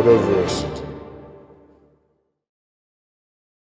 out of wrist.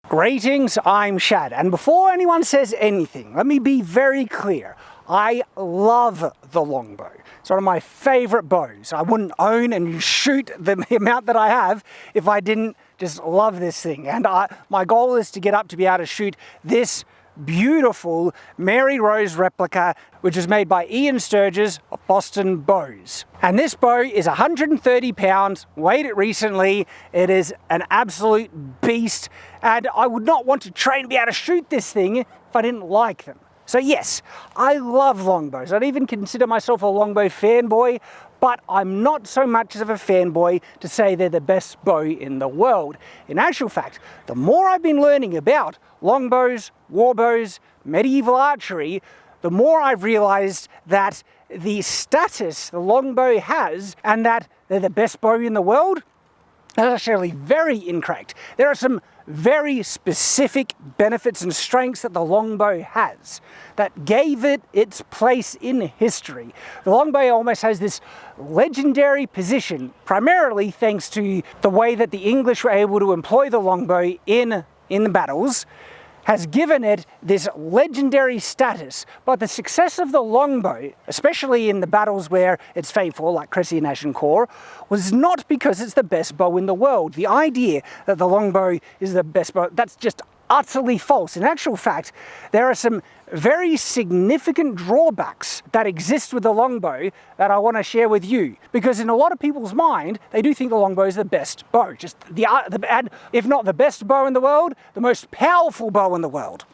Greetings, I'm Shad, and before anyone says anything, let me be very clear. I love the longbow. It's one of my favorite bows. I wouldn't own and shoot the amount that I have if I didn't just love this thing. And my goal is to get up to be able to shoot this beautiful Mary Rose replica, which is made by Ian Sturgis of Boston Bows. And this bow is 130 pounds, weighed it recently. It is an absolute beast, and I would not want to train to be able to shoot this thing if I didn't like them. So yes, I love longbows. I'd even consider myself a longbow fanboy, but I'm not so much of a fanboy to say they're the best bow in the world. In actual fact, the more I've been learning about longbows, warbows, medieval archery, the more I've realized that the status the longbow has and that they're the best bow in the world, that's actually very incorrect. There are some very specific benefits and strengths that the longbow has that gave it its place in history. The longbow almost has this legendary position, primarily thanks to the way that the English were able to employ the longbow in the battles, has given it this legendary status. But the success of the longbow, especially in the battles where it's faithful, like Crécy and Agincourt, was not because it's the best bow in the world. The idea that the longbow is the best bow, that's just utterly false. In actual fact, there are some very significant drawbacks that exist with the longbow that I want to share with you. Because in a lot of people's mind, they do think the longbow is the best bow. Just and if not the best bow in the world, the most powerful bow in the world.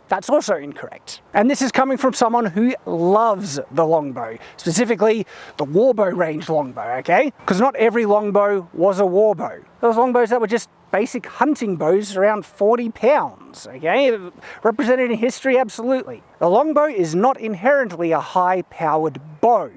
That's also incorrect. And this is coming from someone who loves the longbow, specifically the warbow range longbow, okay? Because not every longbow was a warbow. There was longbows that were just basic hunting bows around 40 pounds, okay? Represented in history, absolutely. The longbow is not inherently a high-powered bow.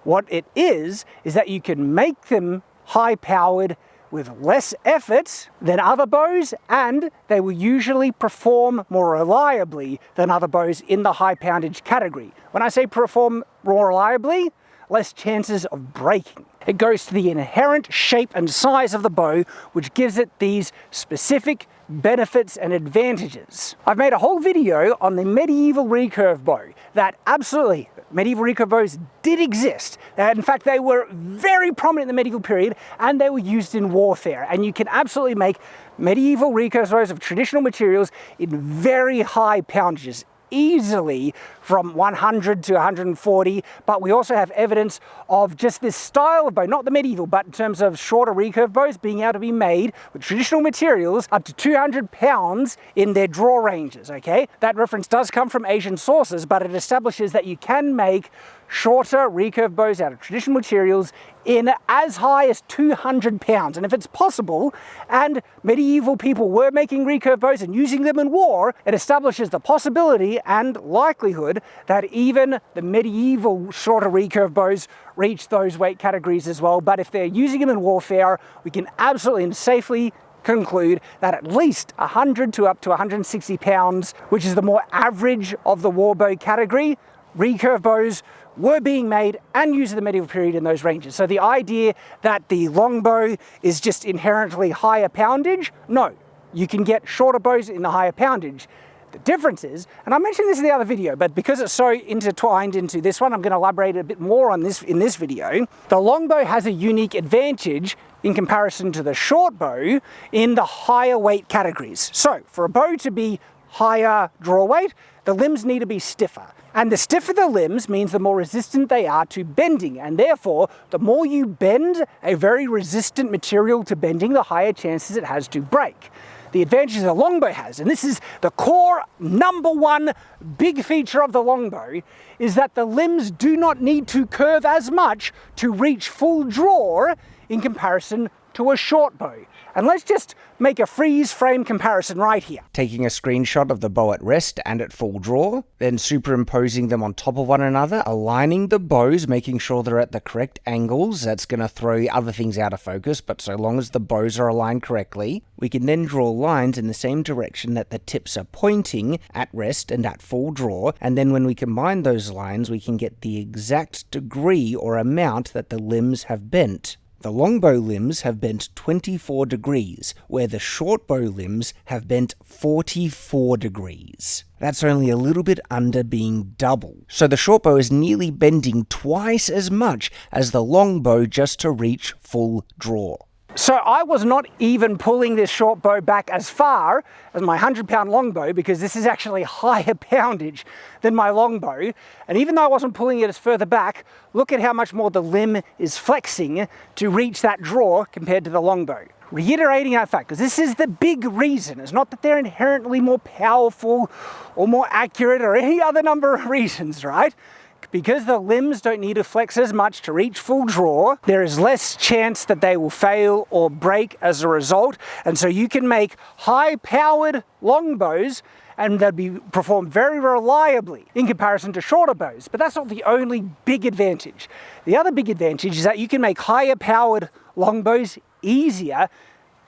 What it is that you can make them high-powered with less effort than other bows, and they will usually perform more reliably than other bows in the high poundage category. When I say perform more reliably, less chances of breaking. It goes to the inherent shape and size of the bow, which gives it these specific benefits and advantages. I've made a whole video on the medieval recurve bow that absolutely, medieval recurve bows did exist. In fact, they were very prominent in the medieval period and they were used in warfare. And you can absolutely make medieval recurve bows of traditional materials in very high poundages, easily from 100 to 140, but we also have evidence of just this style of bow, not the medieval, but in terms of shorter recurve bows being able to be made with traditional materials up to 200 pounds in their draw ranges, okay? That reference does come from Asian sources, but it establishes that you can make shorter recurve bows out of traditional materials in as high as 200 pounds. And if it's possible, and medieval people were making recurve bows and using them in war, it establishes the possibility and likelihood that even the medieval shorter recurve bows reach those weight categories as well. But if they're using them in warfare, we can absolutely and safely conclude that at least 100 to up to 160 pounds, which is the more average of the warbow category, recurve bows were being made and used in the medieval period in those ranges. So the idea that the longbow is just inherently higher poundage, no. You can get shorter bows in the higher poundage. The difference is, and I mentioned this in the other video, but because it's so intertwined into this one, I'm going to elaborate a bit more on this in this video. The longbow has a unique advantage in comparison to the short bow in the higher weight categories. So for a bow to be higher draw weight, the limbs need to be stiffer. And the stiffer the limbs means the more resistant they are to bending, and therefore the more you bend a very resistant material to bending, the higher chances it has to break. The advantages a longbow has, and this is the core #1 big feature of the longbow, is that the limbs do not need to curve as much to reach full draw in comparison to a short bow. And let's just make a freeze frame comparison right here. Taking a screenshot of the bow at rest and at full draw, then superimposing them on top of one another, aligning the bows, making sure they're at the correct angles. That's going to throw other things out of focus, but so long as the bows are aligned correctly, we can then draw lines in the same direction that the tips are pointing at rest and at full draw, and then when we combine those lines, we can get the exact degree or amount that the limbs have bent. The longbow limbs have bent 24 degrees, where the shortbow limbs have bent 44 degrees. That's only a little bit under being double. So the shortbow is nearly bending twice as much as the longbow just to reach full draw. So I was not even pulling this short bow back as far as my 100-pound longbow, because this is actually higher poundage than my longbow. And even though I wasn't pulling it as further back, look at how much more the limb is flexing to reach that draw compared to the longbow. Reiterating that fact, because this is the big reason. It's not that they're inherently more powerful or more accurate or any other number of reasons, right? Because the limbs don't need to flex as much to reach full draw, there is less chance that they will fail or break as a result. And so you can make high-powered longbows and they'll be performed very reliably in comparison to shorter bows. But that's not the only big advantage. The other big advantage is that you can make higher-powered longbows easier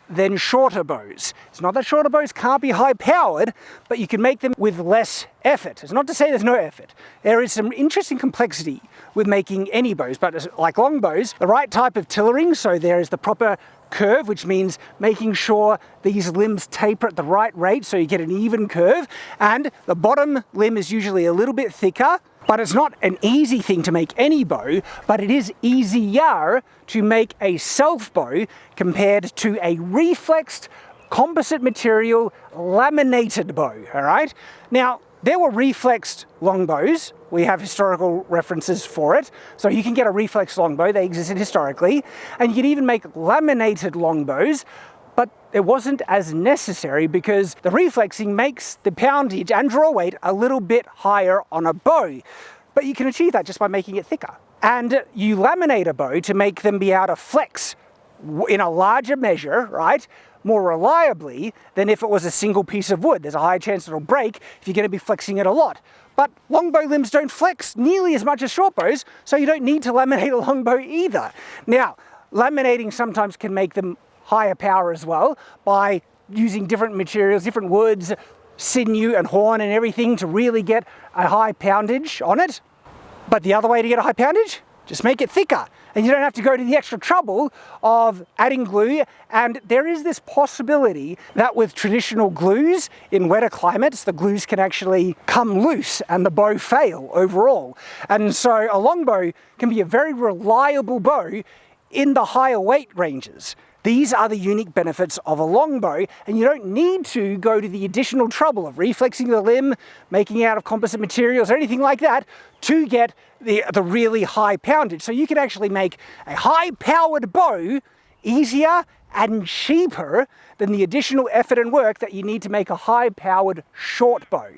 than shorter bows. It's not that shorter bows can't be high powered, but you can make them with less effort. It's not to say there's no effort. There is some interesting complexity with making any bows, but like longbows, the right type of tillering, so there is the proper curve, which means making sure these limbs taper at the right rate so you get an even curve, and the bottom limb is usually a little bit thicker. But it's not an easy thing to make any bow, but it is easier to make a self bow compared to a reflexed composite material laminated bow, all right? Now, there were reflexed longbows. We have historical references for it. So you can get a reflexed longbow, they existed historically, and you can even make laminated longbows. But it wasn't as necessary because the reflexing makes the poundage and draw weight a little bit higher on a bow. But you can achieve that just by making it thicker. And you laminate a bow to make them be able to flex in a larger measure, right, more reliably than if it was a single piece of wood. There's a high chance it'll break if you're going to be flexing it a lot. But longbow limbs don't flex nearly as much as short bows, so you don't need to laminate a longbow either. Now, laminating sometimes can make them higher power as well by using different materials, different woods, sinew and horn and everything to really get a high poundage on it. But the other way to get a high poundage, just make it thicker. And you don't have to go to the extra trouble of adding glue. And there is this possibility that with traditional glues in wetter climates, the glues can actually come loose and the bow fail overall. And so a longbow can be a very reliable bow in the higher weight ranges. These are the unique benefits of a longbow, and you don't need to go to the additional trouble of reflexing the limb, making it out of composite materials or anything like that to get the really high poundage. So you can actually make a high-powered bow easier and cheaper than the additional effort and work that you need to make a high-powered short bow.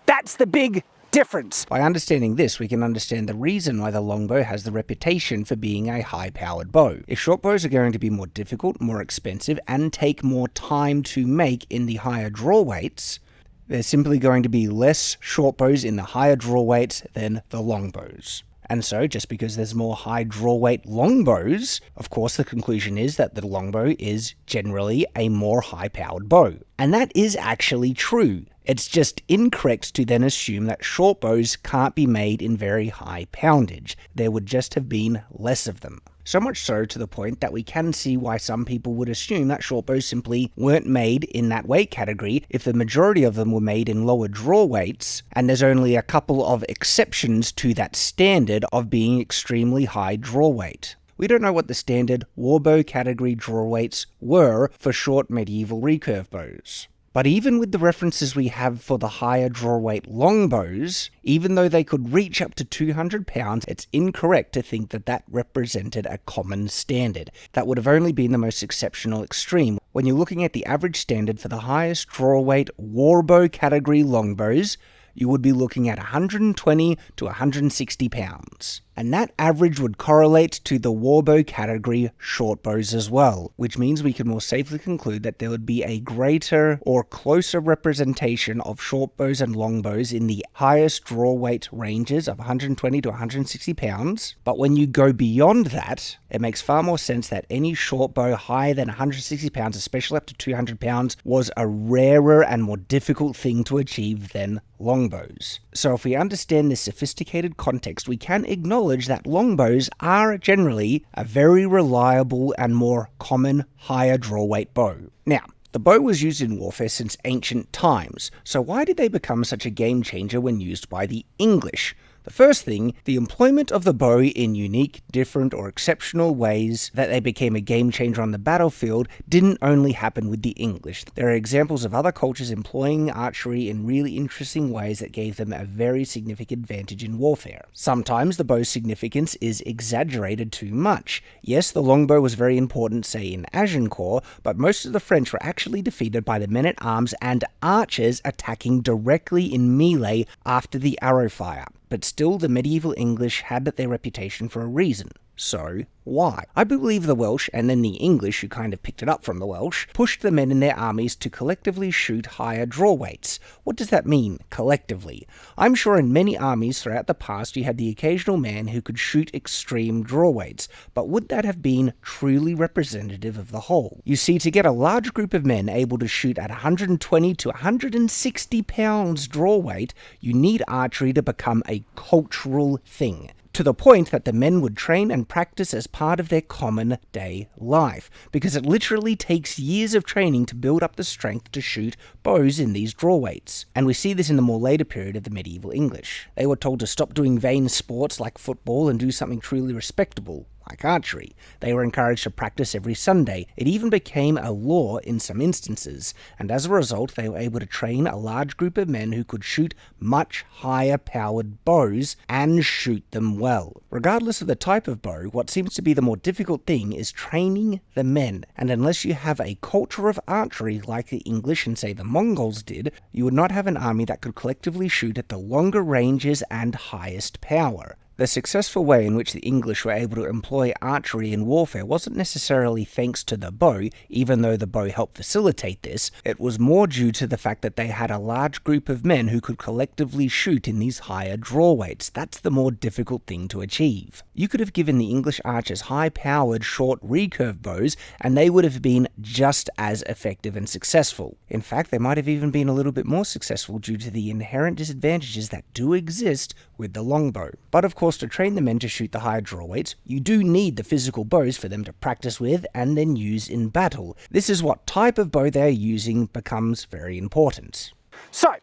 That's the big difference. By understanding this, we can understand the reason why the longbow has the reputation for being a high-powered bow. If short bows are going to be more difficult, more expensive, and take more time to make in the higher draw weights, there's simply going to be less short bows in the higher draw weights than the longbows. And so, just because there's more high draw weight longbows, of course the conclusion is that the longbow is generally a more high-powered bow. And that is actually true. It's just incorrect to then assume that short bows can't be made in very high poundage. There would just have been less of them. So much so to the point that we can see why some people would assume that short bows simply weren't made in that weight category if the majority of them were made in lower draw weights, and there's only a couple of exceptions to that standard of being extremely high draw weight. We don't know what the standard warbow category draw weights were for short medieval recurve bows. But even with the references we have for the higher draw weight longbows, even though they could reach up to 200 pounds, it's incorrect to think that that represented a common standard. That would have only been the most exceptional extreme. When you're looking at the average standard for the highest draw weight warbow category longbows, you would be looking at 120 to 160 pounds. And that average would correlate to the warbow category short bows as well, which means we can more safely conclude that there would be a greater or closer representation of short bows and longbows in the highest draw weight ranges of 120 to 160 pounds. But when you go beyond that, it makes far more sense that any short bow higher than 160 pounds, especially up to 200 pounds, was a rarer and more difficult thing to achieve than longbows. So if we understand this sophisticated context, we can acknowledge that longbows are generally a very reliable and more common higher draw weight bow. Now, the bow was used in warfare since ancient times, so why did they become such a game changer when used by the English? The first thing, the employment of the bow in unique, different, or exceptional ways that they became a game changer on the battlefield didn't only happen with the English. There are examples of other cultures employing archery in really interesting ways that gave them a very significant advantage in warfare. Sometimes the bow's significance is exaggerated too much. Yes, the longbow was very important, say in Agincourt, but most of the French were actually defeated by the men-at-arms and archers attacking directly in melee after the arrow fire. But still, the medieval English had their reputation for a reason. So, why? I believe the Welsh, and then the English, who kind of picked it up from the Welsh, pushed the men in their armies to collectively shoot higher draw weights. What does that mean, collectively? I'm sure in many armies throughout the past you had the occasional man who could shoot extreme draw weights, but would that have been truly representative of the whole? You see, to get a large group of men able to shoot at 120 to 160 pounds draw weight, you need archery to become a cultural thing. To the point that the men would train and practice as part of their common day life, because it literally takes years of training to build up the strength to shoot bows in these draw weights. And we see this in the more later period of the medieval English. They were told to stop doing vain sports like football and do something truly respectable, like archery. They were encouraged to practice every Sunday. It even became a law in some instances, and as a result they were able to train a large group of men who could shoot much higher powered bows and shoot them well. Regardless of the type of bow, what seems to be the more difficult thing is training the men, and unless you have a culture of archery like the English and say the Mongols did, you would not have an army that could collectively shoot at the longer ranges and highest power. The successful way in which the English were able to employ archery in warfare wasn't necessarily thanks to the bow, even though the bow helped facilitate this. It was more due to the fact that they had a large group of men who could collectively shoot in these higher draw weights. That's the more difficult thing to achieve. You could have given the English archers high-powered, short recurve bows, and they would have been just as effective and successful. In fact, they might have even been a little bit more successful due to the inherent disadvantages that do exist with the longbow. But of course, to train the men to shoot the higher draw weights, you do need the physical bows for them to practice with and then use in battle. This is what type of bow they are using becomes very important. So,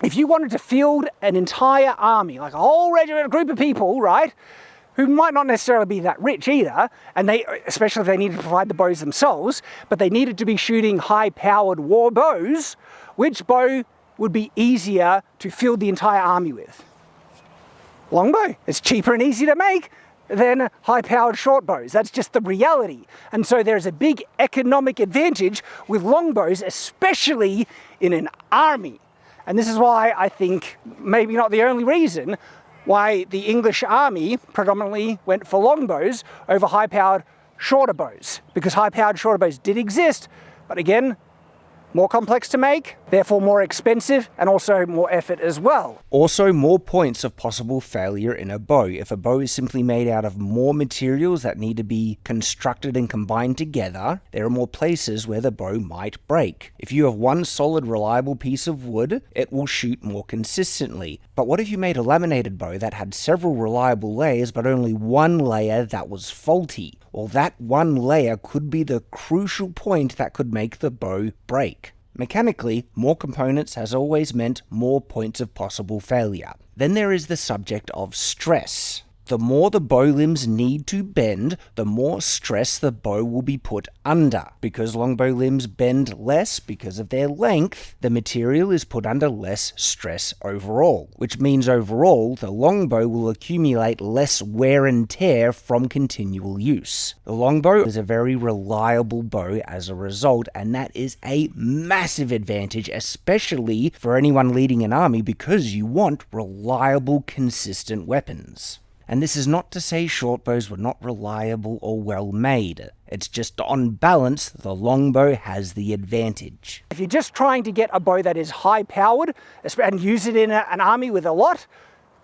if you wanted to field an entire army, like a whole regiment, a group of people, right, who might not necessarily be that rich either, and they, especially if they needed to provide the bows themselves, but they needed to be shooting high-powered war bows, which bow would be easier to field the entire army with? Longbow. It's cheaper and easier to make than high-powered short bows. That's just the reality. And so there's a big economic advantage with longbows, especially in an army. And this is why I think, maybe not the only reason, why the English army predominantly went for longbows over high-powered shorter bows. Because high-powered shorter bows did exist, but again, more complex to make, therefore more expensive, and also more effort as well. Also, more points of possible failure in a bow. If a bow is simply made out of more materials that need to be constructed and combined together, there are more places where the bow might break. If you have one solid, reliable piece of wood, it will shoot more consistently. But what if you made a laminated bow that had several reliable layers, but only one layer that was faulty? Well, that one layer could be the crucial point that could make the bow break. Mechanically, more components has always meant more points of possible failure. Then there is the subject of stress. The more the bow limbs need to bend, the more stress the bow will be put under. Because longbow limbs bend less because of their length, the material is put under less stress overall, which means overall the longbow will accumulate less wear and tear from continual use. The longbow is a very reliable bow as a result, and that is a massive advantage, especially for anyone leading an army, because you want reliable, consistent weapons. And this is not to say short bows were not reliable or well made. It's just on balance, the longbow has the advantage. If you're just trying to get a bow that is high powered and use it in an army with a lot,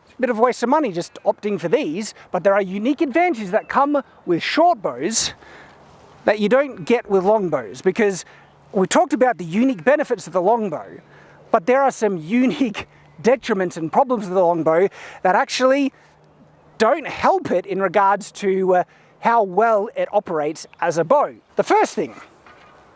it's a bit of a waste of money just opting for these, but there are unique advantages that come with short bows that you don't get with longbows, because we talked about the unique benefits of the longbow, but there are some unique detriments and problems with the longbow that actually don't help it in regards to how well it operates as a bow. The first thing,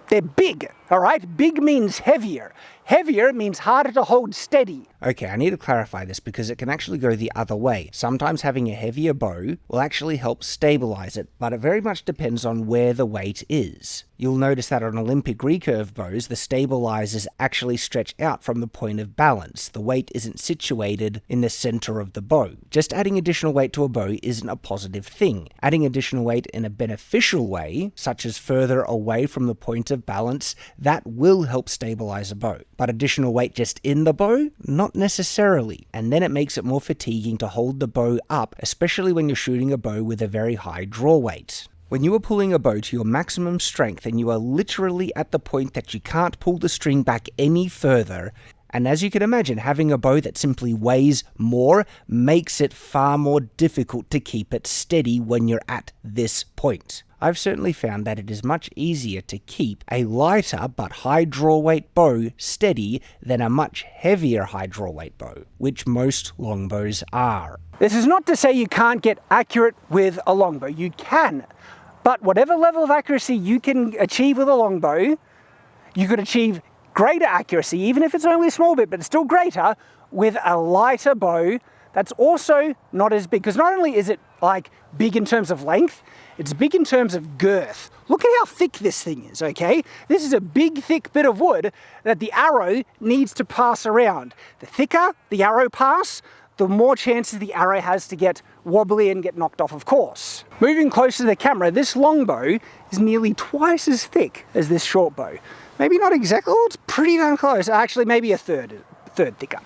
they're big, all right? Big means heavier. Heavier means harder to hold steady. Okay, I need to clarify this because it can actually go the other way. Sometimes having a heavier bow will actually help stabilize it, but it very much depends on where the weight is. You'll notice that on Olympic recurve bows, the stabilizers actually stretch out from the point of balance. The weight isn't situated in the center of the bow. Just adding additional weight to a bow isn't a positive thing. Adding additional weight in a beneficial way, such as further away from the point of balance, that will help stabilize a bow. But additional weight just in the bow? Not necessarily. And then it makes it more fatiguing to hold the bow up, especially when you're shooting a bow with a very high draw weight. When you are pulling a bow to your maximum strength and you are literally at the point that you can't pull the string back any further, and as you can imagine, having a bow that simply weighs more makes it far more difficult to keep it steady when you're at this point. I've certainly found that it is much easier to keep a lighter but high draw weight bow steady than a much heavier high draw weight bow, which most longbows are. This is not to say you can't get accurate with a longbow. You can. But whatever level of accuracy you can achieve with a longbow, you could achieve greater accuracy, even if it's only a small bit, but it's still greater, with a lighter bow that's also not as big. Because not only is it like big in terms of length, it's big in terms of girth. Look at how thick this thing is, okay? This is a big, thick bit of wood that the arrow needs to pass around. The thicker the arrow pass, the more chances the arrow has to get wobbly and get knocked off, of course. Moving closer to the camera, this longbow is nearly twice as thick as this short bow. Maybe not exactly, oh, it's pretty darn close. Actually, maybe a third thicker,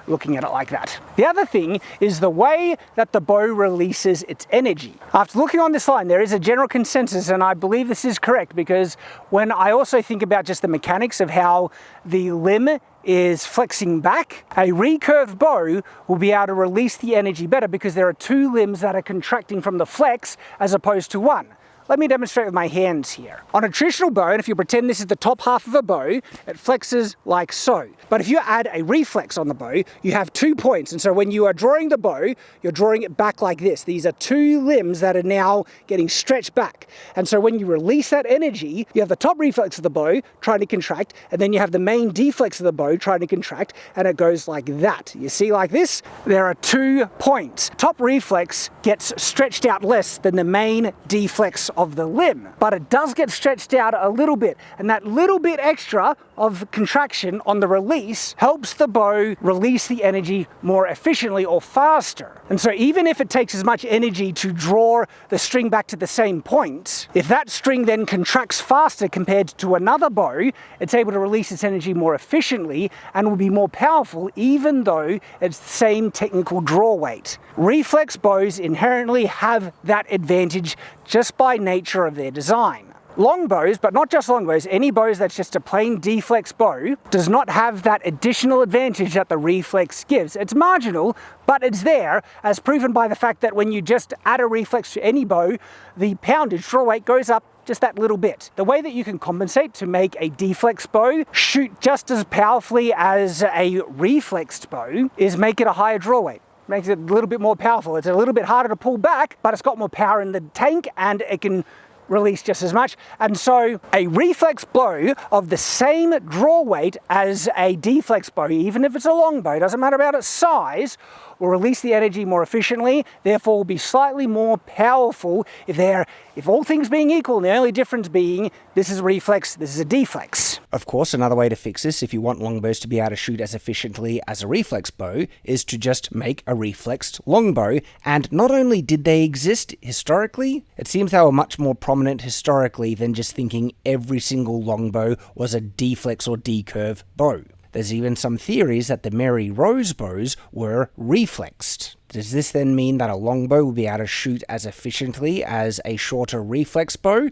looking at it like that. The other thing is the way that the bow releases its energy. After looking on this line, there is a general consensus, and I believe this is correct, because when I also think about just the mechanics of how the limb is flexing back, a recurved bow will be able to release the energy better because there are two limbs that are contracting from the flex as opposed to one. Let me demonstrate with my hands here. On a traditional bow, and if you pretend this is the top half of a bow, it flexes like so. But if you add a reflex on the bow, you have 2 points. And so when you are drawing the bow, you're drawing it back like this. These are two limbs that are now getting stretched back. And so when you release that energy, you have the top reflex of the bow trying to contract, and then you have the main deflex of the bow trying to contract, and it goes like that. You see like this? There are 2 points. Top reflex gets stretched out less than the main deflex of the limb, but it does get stretched out a little bit, and that little bit extra of contraction on the release helps the bow release the energy more efficiently or faster. And so even if it takes as much energy to draw the string back to the same point, if that string then contracts faster compared to another bow, it's able to release its energy more efficiently and will be more powerful even though it's the same technical draw weight. Reflex bows inherently have that advantage just by nature of their design. Longbows, but not just longbows, any bows that's just a plain deflex bow does not have that additional advantage that the reflex gives. It's marginal, but it's there, as proven by the fact that when you just add a reflex to any bow, the poundage draw weight goes up just that little bit. The way that you can compensate to make a deflex bow shoot just as powerfully as a reflexed bow is make it a higher draw weight. Makes it a little bit more powerful. It's a little bit harder to pull back, but it's got more power in the tank and it can release just as much. And so a reflex bow of the same draw weight as a deflex bow, even if it's a long bow, doesn't matter about its size, will release the energy more efficiently, therefore will be slightly more powerful if all things being equal, and the only difference being this is a reflex, this is a deflex. Of course, another way to fix this, if you want longbows to be able to shoot as efficiently as a reflex bow, is to just make a reflexed longbow. And not only did they exist historically, it seems they were much more prominent historically than just thinking every single longbow was a deflex or decurve bow. There's even some theories that the Mary Rose bows were reflexed. Does this then mean that a longbow will be able to shoot as efficiently as a shorter reflex bow?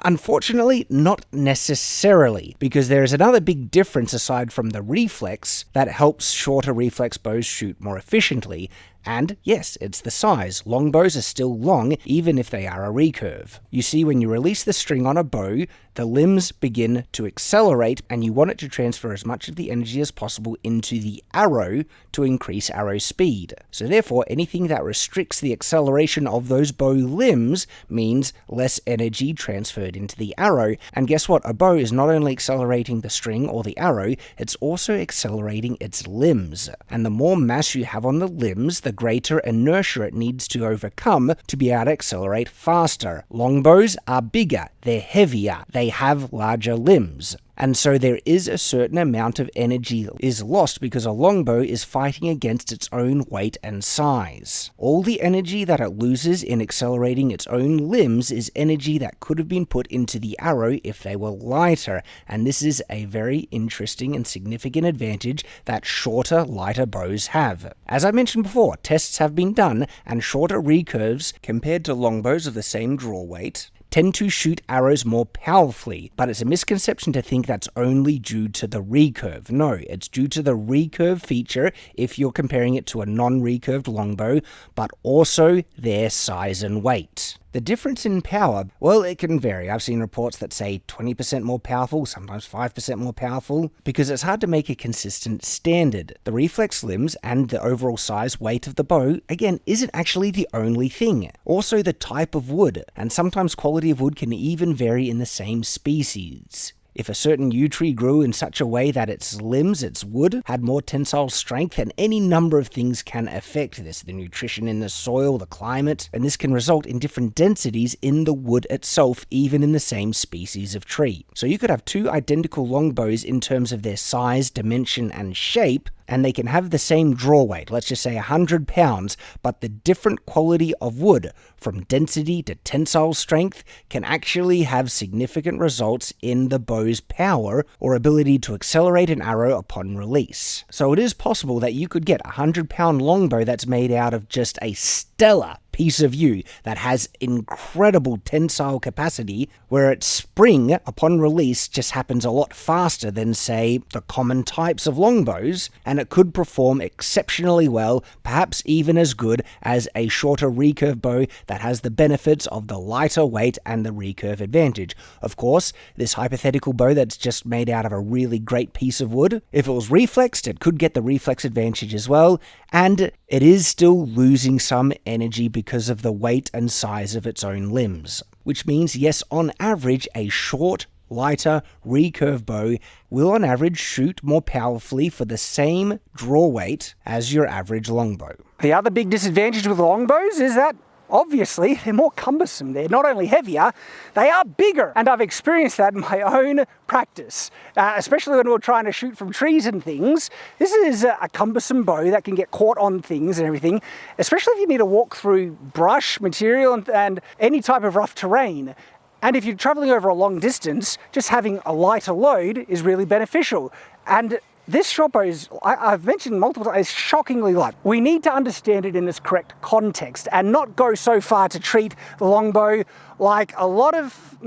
Unfortunately, not necessarily, because there is another big difference aside from the reflex that helps shorter reflex bows shoot more efficiently. And yes, it's the size. Longbows are still long, even if they are a recurve. You see, when you release the string on a bow, the limbs begin to accelerate, and you want it to transfer as much of the energy as possible into the arrow to increase arrow speed. So therefore, anything that restricts the acceleration of those bow limbs means less energy transferred into the arrow. And guess what? A bow is not only accelerating the string or the arrow, it's also accelerating its limbs. And the more mass you have on the limbs, the greater inertia it needs to overcome to be able to accelerate faster. Longbows are bigger, they're heavier, they have larger limbs. And so there is a certain amount of energy is lost because a longbow is fighting against its own weight and size. All the energy that it loses in accelerating its own limbs is energy that could have been put into the arrow if they were lighter, and this is a very interesting and significant advantage that shorter, lighter bows have. As I mentioned before, tests have been done, and shorter recurves compared to longbows of the same draw weight tend to shoot arrows more powerfully, but it's a misconception to think that's only due to the recurve. No, it's due to the recurve feature if you're comparing it to a non-recurved longbow, but also their size and weight. The difference in power, well, it can vary. I've seen reports that say 20% more powerful, sometimes 5% more powerful, because it's hard to make a consistent standard. The reflex limbs and the overall size, weight of the bow, again, isn't actually the only thing. Also the type of wood, and sometimes quality of wood can even vary in the same species. If a certain yew tree grew in such a way that its limbs, its wood, had more tensile strength, and any number of things can affect this. The nutrition in the soil, the climate, and this can result in different densities in the wood itself, even in the same species of tree. So you could have two identical longbows in terms of their size, dimension, and shape, and they can have the same draw weight, let's just say 100 pounds, but the different quality of wood, from density to tensile strength, can actually have significant results in the bow's power or ability to accelerate an arrow upon release. So it is possible that you could get a 100-pound longbow that's made out of just a stellar piece of yew that has incredible tensile capacity, where its spring upon release just happens a lot faster than, say, the common types of longbows, and it could perform exceptionally well, perhaps even as good as a shorter recurve bow that has the benefits of the lighter weight and the recurve advantage. Of course, this hypothetical bow that's just made out of a really great piece of wood, if it was reflexed, it could get the reflex advantage as well, and it is still losing some energy because of the weight and size of its own limbs. Which means, yes, on average, a short, lighter, recurve bow will on average shoot more powerfully for the same draw weight as your average longbow. The other big disadvantage with longbows is that obviously they're more cumbersome. They're not only heavier, they are bigger. And I've experienced that in my own practice, especially when we're trying to shoot from trees and things. This is a cumbersome bow that can get caught on things and everything, especially if you need to walk through brush material and any type of rough terrain. And if you're traveling over a long distance, just having a lighter load is really beneficial. And this short bow is, I've mentioned multiple times, is shockingly light. We need to understand it in this correct context and not go so far to treat the longbow like a lot of,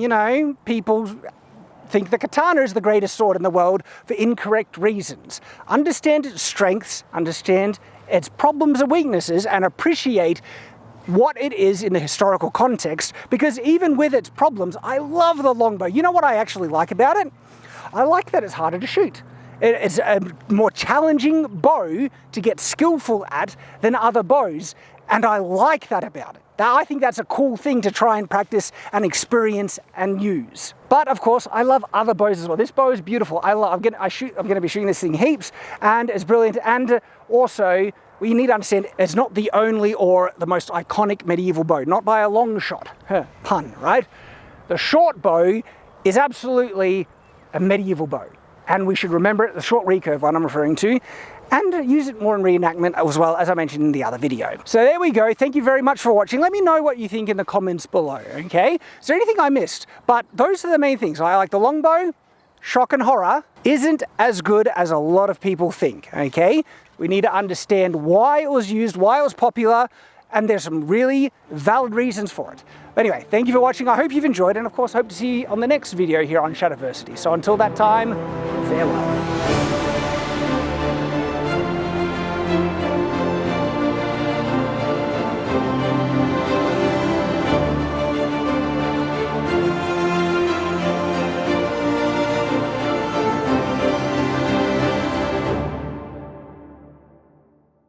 people think the katana is the greatest sword in the world for incorrect reasons. Understand its strengths, understand its problems and weaknesses, and appreciate what it is in the historical context, because even with its problems, I love the longbow. You know what I actually like about it? I like that it's harder to shoot. It's a more challenging bow to get skillful at than other bows, and I like that about it. I think that's a cool thing to try and practice and experience and use. But of course, I love other bows as well. This bow is beautiful. I'm going to be shooting this thing heaps, and it's brilliant. And also, we need to understand it's not the only or the most iconic medieval bow, not by a long shot. Pun, right? The short bow is absolutely a medieval bow. And we should remember it, the short recurve one I'm referring to, and use it more in reenactment as well, as I mentioned in the other video. So there we go. Thank you very much for watching. Let me know what you think in the comments below, okay? Is there anything I missed? But those are the main things. I like the longbow. Shock and horror isn't as good as a lot of people think, okay? We need to understand why it was used, why it was popular, and there's some really valid reasons for it. But anyway, thank you for watching. I hope you've enjoyed, and of course, hope to see you on the next video here on Shadowversity. So until that time, farewell.